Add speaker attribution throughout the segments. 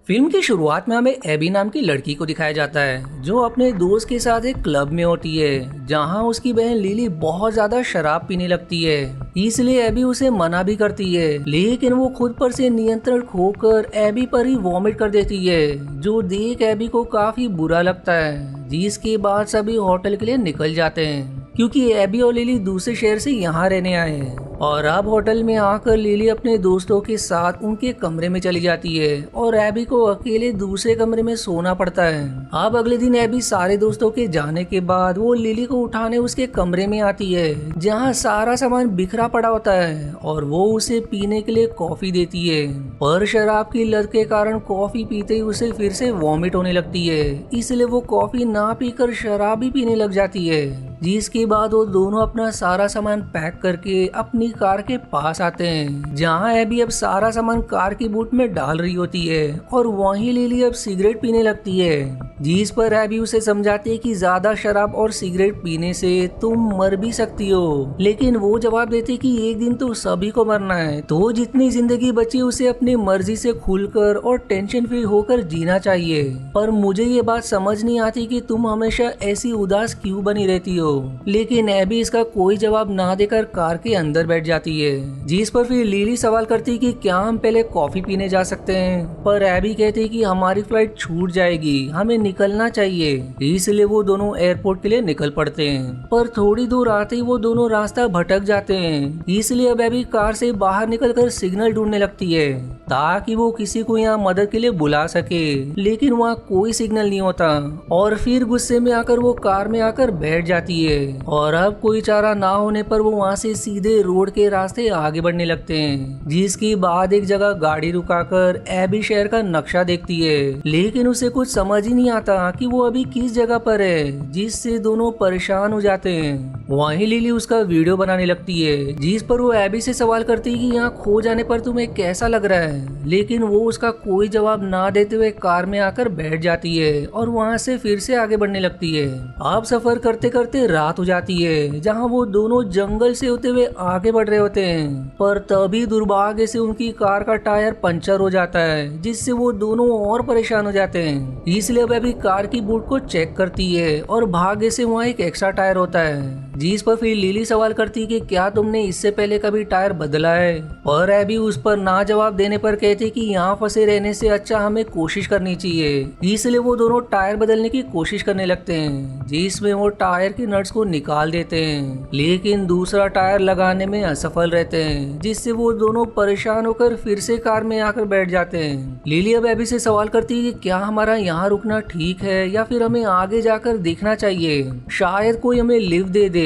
Speaker 1: Film की शुरुआत में हमें एबी नाम की लड़की को दिखाया जाता है जो अपने दोस्त के साथ एक क्लब में होती है जहां उसकी बहन लिली बहुत ज्यादा शराब पीने लगती है। इसलिए एबी उसे मना भी करती है, लेकिन वो खुद पर से नियंत्रण खोकर एबी पर ही वॉमिट कर देती है, जो देख एबी को काफी बुरा लगता है। जिसके बाद सभी होटल के लिए निकल जाते हैं क्योंकि एबी और लिली दूसरे शहर से यहाँ रहने आए हैं। और अब होटल में आकर लिली अपने दोस्तों के साथ उनके कमरे में चली जाती है और एबी को अकेले दूसरे कमरे में सोना पड़ता है। अब अगले दिन एबी सारे दोस्तों के जाने के बाद वो लिली को उठाने उसके कमरे में आती है जहाँ सारा सामान बिखरा पड़ा होता है और वो उसे पीने के लिए कॉफी देती है। पर शराब की लत के कारण कॉफी पीते ही उसे फिर से वॉमिट होने लगती है, इसलिए वो कॉफी ना पीकर शराब भी पीने लग जाती है। जिसके बाद वो दोनों अपना सारा सामान पैक करके अपनी कार के पास आते हैं जहाँ एबी अब सारा सामान कार की बूट में डाल रही होती है और वहीं लिली अब सिगरेट पीने लगती है। जिस पर एबी उसे समझाती है कि ज्यादा शराब और सिगरेट पीने से तुम मर भी सकती हो, लेकिन वो जवाब देती कि एक दिन तो सभी को मरना है, तो जितनी जिंदगी बची उसे अपनी मर्जी से खुलकर और टेंशन फ्री होकर जीना चाहिए। पर मुझे ये बात समझ नहीं आती कि तुम हमेशा ऐसी उदास क्यों बनी रहती हो। लेकिन एबी इसका कोई जवाब ना देकर कार के अंदर बैठ जाती है। जिस पर फिर लिली सवाल करती कि क्या हम पहले कॉफी पीने जा सकते हैं, पर एबी कहती कि हमारी फ्लाइट छूट जाएगी, हमें निकलना चाहिए। इसलिए वो दोनों एयरपोर्ट के लिए निकल पड़ते हैं। पर थोड़ी दूर आते ही वो दोनों रास्ता भटक जाते हैं, इसलिए अब एबी कार से बाहर निकलकर सिग्नल ढूंढने लगती है ताकि वो किसी को यहाँ मदद के लिए बुला सके, लेकिन वहाँ कोई सिग्नल नहीं होता। और फिर गुस्से में आकर वो कार में आकर बैठ जाती है और अब कोई चारा ना होने पर वो वहाँ से सीधे रोड के रास्ते आगे बढ़ने लगते हैं। जिसके बाद एक जगह गाड़ी रुकाकर एबी शहर का नक्शा देखती है, लेकिन उसे कुछ समझ ही नहीं आता कि वो अभी किस जगह पर है, जिससे दोनों परेशान हो जाते हैं। वहीं लिली उसका वीडियो बनाने लगती है, जिस पर वो एबी से सवाल करती है कि यहाँ खो जाने पर तुम्हें कैसा लग रहा है, लेकिन वो उसका कोई जवाब ना देते हुए कार में आकर बैठ जाती है और वहाँ से फिर से आगे बढ़ने लगती है। अब सफर करते करते रात हो जाती है जहाँ वो दोनों जंगल से होते हुए आगे बढ़ रहे होते हैं, पर तभी दुर्भाग्य से उनकी कार का टायर पंचर हो जाता है, जिससे वो दोनों और परेशान हो जाते हैं। इसलिए अब अभी कार की बूट को चेक करती है और भाग्य से वहाँ एक एक्स्ट्रा टायर होता है। जिस पर फिर लिली सवाल करती है कि क्या तुमने इससे पहले कभी टायर बदला है, और एबी उस पर ना जवाब देने पर कहती कि यहाँ फंसे रहने से अच्छा हमें कोशिश करनी चाहिए। इसलिए वो दोनों टायर बदलने की कोशिश करने लगते हैं, जिसमें वो टायर के नट्स को निकाल देते हैं, लेकिन दूसरा टायर लगाने में असफल रहते हैं, जिससे वो दोनों परेशान होकर फिर से कार में आकर बैठ जाते हैं। लिली अब एबी से सवाल करती है कि क्या हमारा यहाँ रुकना ठीक है या फिर हमें आगे जाकर देखना चाहिए, शायद कोई हमें लिफ्ट दे दे।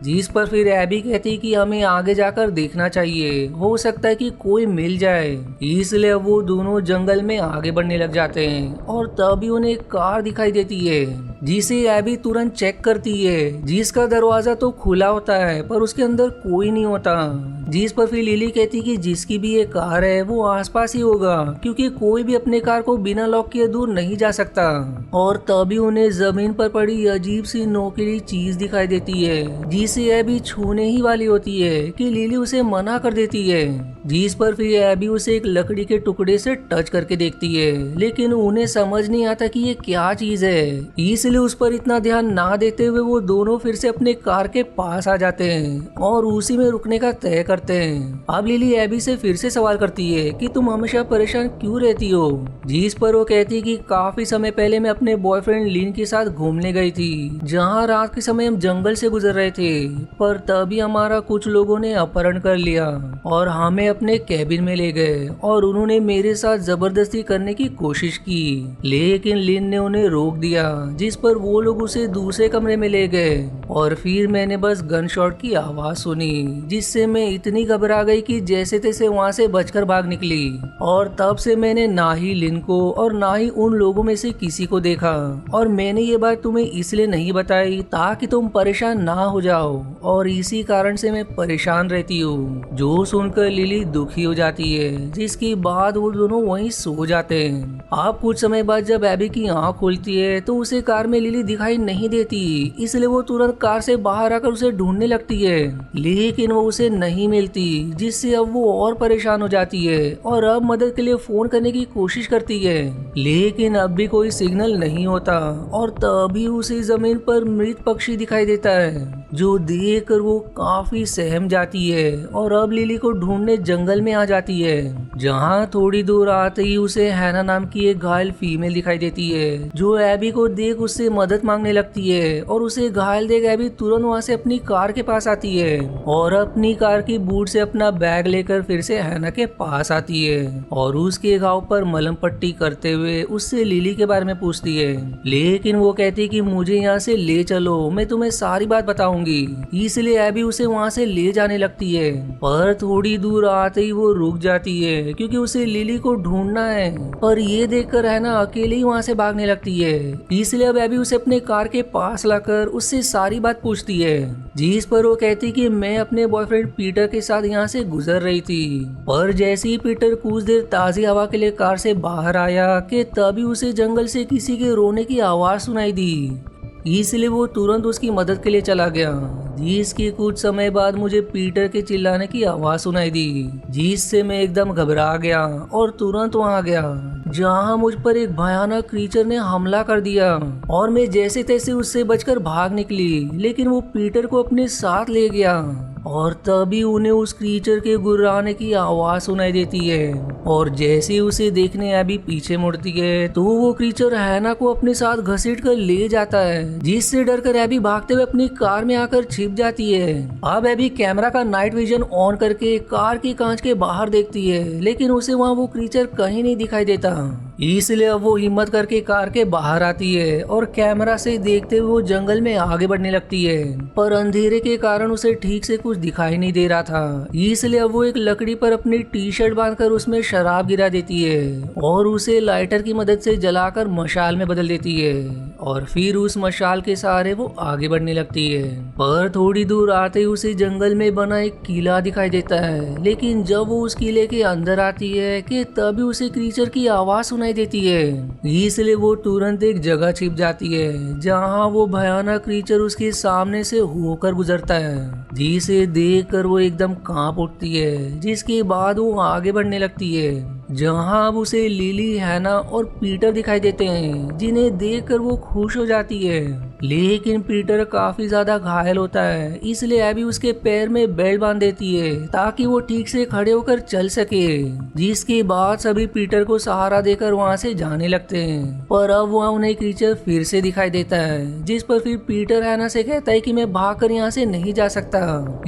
Speaker 1: जिस पर फिर एबी कहती कि हमें आगे जाकर देखना चाहिए, हो सकता है कि कोई मिल जाए। इसलिए वो दोनों जंगल में आगे बढ़ने लग जाते हैं और तभी उन्हें एक कार दिखाई देती है, जिसे एबी तुरंत चेक करती है, जिसका दरवाजा तो खुला होता है पर उसके अंदर कोई नहीं होता। जिस पर फिर लिली कहती कि जिसकी भी ये कार है वो आसपास ही होगा, क्योंकि कोई भी अपने कार को बिना लॉक किए दूर नहीं जा सकता। और तभी उन्हें जमीन पर पड़ी अजीब सी नोकीली चीज दिखाई देती है, जिसे एबी छूने ही वाली होती है कि लिली उसे मना कर देती है। जिस पर फिर एबी उसे एक लकड़ी के टुकड़े से टच करके देखती है, लेकिन उन्हें समझ नहीं आता कि ये क्या चीज है, इसलिए उस पर इतना ध्यान ना देते हुए वो दोनों फिर से अपने कार के पास आ जाते हैं और उसी में रुकने का तय करते हैं। अब लिली एबी से फिर से सवाल करती है कि तुम हमेशा परेशान क्यों रहती हो। जिस पर वो कहती है कि काफी समय पहले मैं अपने बॉयफ्रेंड लिन के साथ घूमने गई थी, जहाँ रात के समय हम जंगल से गुजर रहे थे, पर तभी हमारा कुछ लोगों ने अपहरण कर लिया और हमें अपने कैबिन में ले गए और उन्होंने मेरे साथ जबरदस्ती करने की कोशिश की, लेकिन लिन ने उन्हें रोक दिया। जिस पर वो लोग उसे दूसरे कमरे में ले गए और फिर मैंने बस गन शॉट की आवाज सुनी, जिससे मैं इतनी घबरा गई कि जैसे तैसे वहाँ से बचकर भाग निकली। और तब से मैंने ना ही लिन को और ना ही उन लोगों में से किसी को देखा, और मैंने ये बात तुम्हें इसलिए नहीं बताई ताकि तुम परेशान ना हो जाओ, और इसी कारण से मैं परेशान रहती हूँ। जो सुनकर लिली दुखी हो जाती है, जिसके बाद वो दोनों वहीं सो जाते हैं। अब कुछ समय बाद जब एबी की आँख खुलती है तो उसे कार में लिली दिखाई नहीं देती, इसलिए वो तुरंत कार से बाहर आकर उसे ढूंढने लगती है, लेकिन वो उसे नहीं मिलती, जिससे अब वो और परेशान हो जाती है और अब मदद के लिए फोन करने की कोशिश करती है, लेकिन अब भी कोई सिग्नल नहीं होता। और तभी उसे जमीन पर मृत पक्षी दिखाई देता है, जो देखकर वो काफी सहम जाती है और अब लिली को ढूंढने जंगल में आ जाती है, जहाँ थोड़ी दूर आते ही उसे हैना नाम की एक घायल फीमेल दिखाई देती है, जो एबी को देख उससे मदद मांगने लगती है। और उसे घायल देख एबी तुरंत वहाँ से अपनी कार के पास आती है और अपनी कार की बूट से अपना बैग लेकर फिर से हैना के पास आती है और उसके घाव पर मलहम पट्टी करते हुए उससे लिली के बारे में पूछती है, लेकिन वो कहती कि मुझे यहाँ से ले चलो, मैं तुम्हें सारी बात बताऊंगी। इसलिए एबी उसे वहाँ से ले जाने लगती है, पर थोड़ी दूर आते ही वो रुक जाती है क्योंकि उसे लिली को ढूंढना है। पर ये देखकर हैना अकेले ही वहाँ से भागने लगती है, इसलिए अब एबी उसे अपने कार के पास लाकर उससे सारी बात पूछती है, जिस पर वो कहती कि मैं अपने बॉयफ्रेंड पीटर के साथ यहाँ से गुजर रही थी। पर जैसे ही पीटर कुछ देर ताजी हवा के लिए कार से बाहर आया कि तभी उसे जंगल से किसी के रोने की आवाज सुनाई दी, इसलिए वो तुरंत उसकी मदद के लिए चला गया, जिसके कुछ समय बाद मुझे पीटर के चिल्लाने की आवाज सुनाई दी, जिससे मैं एकदम घबरा गया और तुरंत वहां गया, जहां मुझ पर एक भयानक क्रीचर ने हमला कर दिया और मैं जैसे तैसे उससे बचकर भाग निकली, लेकिन वो पीटर को अपने साथ ले गया। और तभी उन्हें उस क्रीचर के गुर्राने की आवाज सुनाई देती है और जैसे उसे देखने एबी पीछे मुड़ती है तो वो क्रीचर हैना को अपने साथ घसीट कर ले जाता है, जिससे डरकर एबी भागते हुए अपनी कार में आकर छिप जाती है। अब एबी कैमरा का नाइट विजन ऑन करके कार की कांच के बाहर देखती है, लेकिन उसे वहाँ वो क्रीचर कहीं नहीं दिखाई देता, इसलिए अब वो हिम्मत करके कार के बाहर आती है और कैमरा से देखते हुए वो जंगल में आगे बढ़ने लगती है। पर अंधेरे के कारण उसे ठीक से कुछ दिखाई नहीं दे रहा था, इसलिए अब वो एक लकड़ी पर अपनी टी शर्ट बांधकर उसमें शराब गिरा देती है और उसे लाइटर की मदद से जलाकर मशाल में बदल देती है और फिर उस मशाल के सहारे वो आगे बढ़ने लगती है। पर थोड़ी दूर आते ही उसे जंगल में बना एक किला दिखाई देता है, लेकिन जब वो उस किले के अंदर आती है कि तभी उसे क्रीचर की आवाज सुनाई देती है, इसलिए वो तुरंत एक जगह छिप जाती है जहाँ वो भयानक क्रीचर उसके सामने से होकर गुजरता है, जिसे देखकर वो एकदम कांप उठती है। जिसके बाद वो आगे बढ़ने लगती है, जहाँ अब उसे लिली, हैना और पीटर दिखाई देते हैं, जिन्हें देखकर वो खुश हो जाती है। लेकिन पीटर काफी ज्यादा घायल होता है, इसलिए एबी उसके पैर में बेल्ट बांध देती है ताकि वो ठीक से खड़े होकर चल सके। जिसके बाद सभी पीटर को सहारा देकर वहाँ से जाने लगते हैं। पर अब वहाँ उन्हें क्रीचर फिर से दिखाई देता है, जिस पर फिर पीटर हैना से कहता है कि मैं भागकर यहाँ से नहीं जा सकता,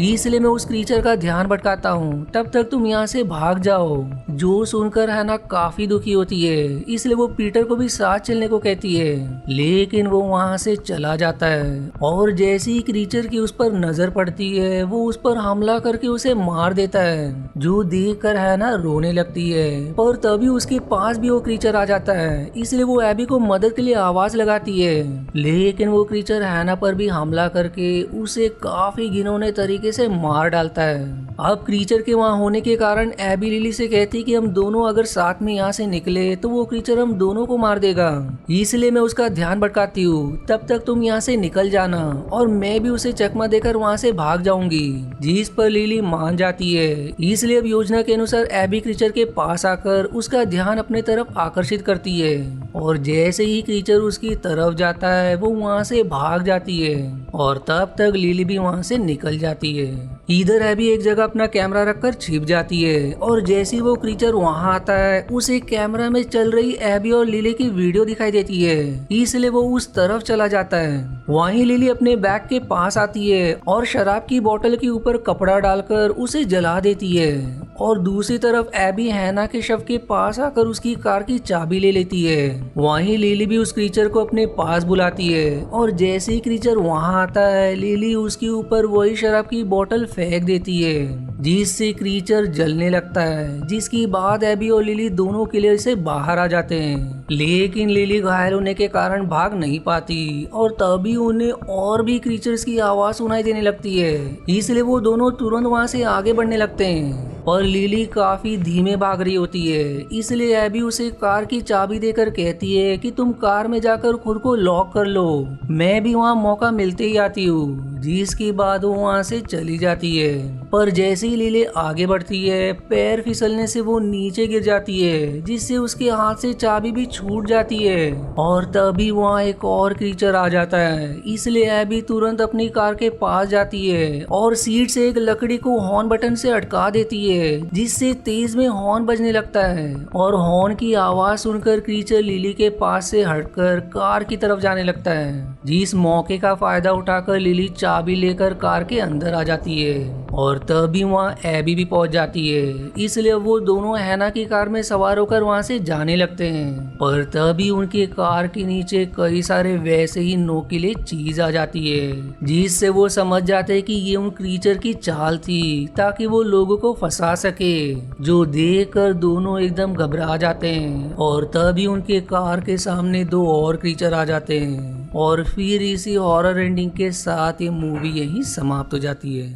Speaker 1: इसलिए मैं उस क्रीचर का ध्यान भटकाता हूँ, तब तक तुम यहाँ से भाग जाओ। जो सुनकर हैना काफी दुखी होती है, इसलिए वो पीटर को भी साथ चलने को कहती है, लेकिन वो वहाँ से चला जाता है। और जैसे ही क्रीचर की उस पर नजर पड़ती है, वो उस पर हमला करके उसे मार देता है, जो देखकर हैना रोने लगती है। पर तभी उसके पास भी वो क्रीचर आ जाता है, इसलिए वो एबी को मदद के लिए आवाज लगाती है, लेकिन वो क्रीचर हैना पर भी हमला करके उसे काफी घिनौने तरीके से मार डालता है। अब क्रीचर के वहाँ होने के कारण एबी लिली से कहती कि हम दोनों अगर साथ में यहाँ से निकले तो वो क्रीचर हम दोनों को मार देगा, इसलिए मैं उसका ध्यान भटकाती हूँ, तब तक तुम यहाँ से निकल जाना और मैं भी उसे चकमा देकर वहाँ से भाग जाऊंगी। जिस पर लिली मान जाती है, इसलिए अब योजना के अनुसार एबी क्रीचर के पास आकर उसका ध्यान अपने तरफ आकर्षित करती है और जैसे ही क्रीचर उसकी तरफ जाता है वो वहाँ से भाग जाती है और तब तक लिली भी वहाँ से निकल जाती है। इधर एबी एक जगह अपना कैमरा रखकर छिप जाती है और जैसे ही वो क्रीचर वहाँ आता है उसे कैमरा में चल रही एबी और लिली की वीडियो दिखाई देती है, इसलिए वो उस तरफ चला जाता है। वहीं लिली अपने बैग के पास आती है और शराब की बोतल के ऊपर कपड़ा डालकर उसे जला देती है और दूसरी तरफ एबी हैना के शव के पास आकर उसकी कार की चाबी ले लेती है। वहीं लिली भी उस क्रीचर को अपने पास बुलाती है और जैसे ही क्रीचर वहाँ आता है लिली उसके ऊपर वही शराब की बोतल फेंक देती है, जिससे क्रीचर जलने लगता है। जिसके बाद एबी और लिली दोनों किले से बाहर आ जाते हैं, लेकिन लिली घायल होने के कारण भाग नहीं पाती और तभी उन्हें और भी क्रीचर्स की आवाज सुनाई देने लगती है, इसलिए वो दोनों तुरंत वहाँ से आगे बढ़ने लगते हैं। पर लिली काफी धीमे भाग रही होती है, इसलिए एबी उसे कार की चाबी देकर कहती है कि तुम कार में जाकर खुद को लॉक कर लो, मैं भी वहाँ मौका मिलते ही आती हूँ। जिसके बाद वो वहाँ से चली जाती है। पर जैसे ही लिली आगे बढ़ती है, पैर फिसलने से वो नीचे गिर जाती है, जिससे उसके हाथ से चाबी भी छूट जाती है। और तभी वहाँ एक और क्रीचर आ जाता है, इसलिए एबी तुरंत अपनी कार के पास जाती है और सीट से एक लकड़ी को हॉर्न बटन से अटका देती है, जिससे तेज में हॉर्न बजने लगता है। और हॉर्न की आवाज सुनकर क्रीचर लिली के पास से हटकर कार की तरफ जाने लगता है। जिस मौके का फायदा उठाकर लिली चाबी लेकर कार के अंदर आ जाती है और तभी वहाँ एबी भी पहुंच जाती है, इसलिए वो दोनों हैना की कार में सवार होकर वहाँ से जाने लगते हैं। पर तभी उनके कार के नीचे कई सारे वैसे ही नोकीले चीज आ जाती है, जिससे वो समझ जाते हैं कि ये उन क्रीचर की चाल थी ताकि वो लोगों को फंसा सके, जो देखकर दोनों एकदम घबरा जाते हैं। और तभी उनके कार के सामने दो और क्रीचर आ जाते हैं और फिर इसी हॉरर एंडिंग के साथ ये मूवी यहीं समाप्त हो जाती है।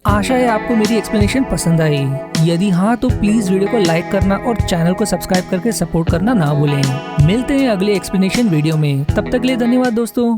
Speaker 2: आशा है आपको मेरी एक्सप्लेनेशन पसंद आई। यदि हाँ तो प्लीज वीडियो को लाइक करना और चैनल को सब्सक्राइब करके सपोर्ट करना ना भूलें। मिलते हैं अगले एक्सप्लेनेशन वीडियो में, तब तक के लिए धन्यवाद दोस्तों।